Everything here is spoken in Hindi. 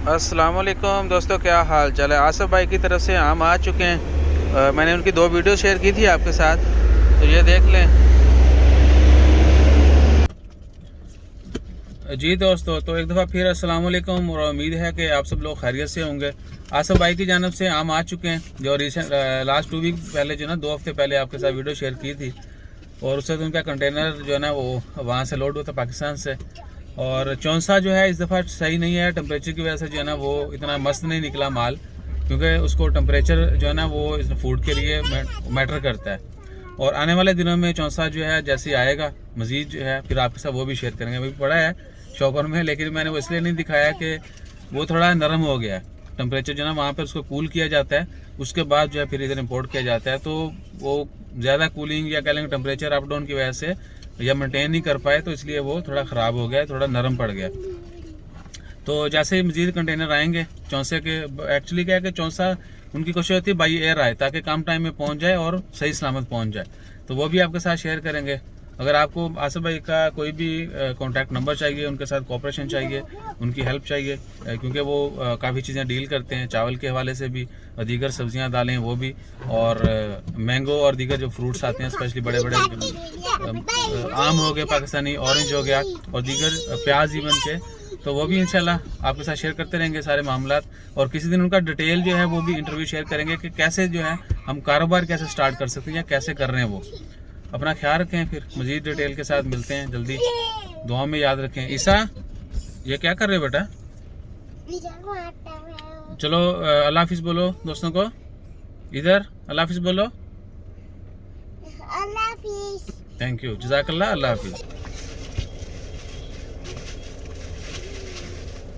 अस्सलाम वालेकुम दोस्तों, क्या हाल चाल है। आसिफ भाई की तरफ से आम आ चुके हैं। मैंने उनकी 2 वीडियो शेयर की थी आपके साथ, तो ये देख लें। जी दोस्तों, तो एक दफ़ा फिर अस्सलाम वालेकुम और उम्मीद है कि आप सब लोग खैरियत से होंगे। आसिफ भाई की जानब से आम आ चुके हैं, जो रिसेंट लास्ट 2 वीक पहले जो ना 2 हफ्ते पहले आपके साथ वीडियो शेयर की थी। और उससे तो उनका कंटेनर जो है ना वो वहाँ से लोड हुआ था पाकिस्तान से। और चौंसा जो है इस दफ़ा सही नहीं है, टेम्परेचर की वजह से जो है ना वो इतना मस्त नहीं निकला माल, क्योंकि उसको टेम्परेचर जो है ना वो इस फूड के लिए मैटर करता है। और आने वाले दिनों में चौंसा जो है जैसे ही आएगा मज़ीद जो है फिर आपके साथ वो भी शेयर करेंगे। अभी पड़ा है शॉपर में, लेकिन मैंने वो इसलिए नहीं दिखाया कि वो थोड़ा नरम हो गया है। टेम्परेचर जो है ना वहाँ पर उसको कूल किया जाता है, उसके बाद जो है फिर इधर इंपोर्ट किया जाता है। तो वो ज़्यादा कूलिंग या कह लेंगे टेम्परेचर अप डाउन की वजह से या मेंटेन नहीं कर पाए, तो इसलिए वो थोड़ा ख़राब हो गया, थोड़ा नरम पड़ गया। तो जैसे ही मज़ीद कंटेनर आएंगे चौंसे के, एक्चुअली क्या है कि चौंसा उनकी कोशिश होती है बाई एयर आए ताकि कम टाइम में पहुंच जाए और सही सलामत पहुंच जाए। तो वो भी आपके साथ शेयर करेंगे। अगर आपको आसिफ भाई का कोई भी कॉन्टैक्ट नंबर चाहिए, उनके साथ कोऑपरेशन चाहिए, उनकी हेल्प चाहिए, क्योंकि वो काफ़ी चीज़ें डील करते हैं, चावल के हवाले से भी और दीगर सब्जियां दालें वो भी, और मैंगो और दीगर जो फ्रूट्स आते हैं, स्पेशली बड़े बड़े आम हो गए पाकिस्तानी, ऑरेंज हो गया और दीगर प्याज इवन के, तो वो भी इंशाल्लाह आपके साथ शेयर करते रहेंगे सारे मामलात। और किसी दिन उनका डिटेल जो है वो भी इंटरव्यू शेयर करेंगे कि कैसे जो है हम कारोबार कैसे स्टार्ट कर सकते हैं या कैसे कर रहे हैं वो। अपना ख्याल रखें, फिर मज़ीद डिटेल के साथ मिलते हैं जल्दी। दुआ में याद रखें। ईसा, ये क्या कर रहे हो बेटा? चलो अल्लाह हाफिज़ बोलो दोस्तों को। इधर अल्लाह हाफिज़ बोलो। अल्लाह हाफिज़। थैंक यू, जज़ाकल्लाह, अल्लाह हाफिज़।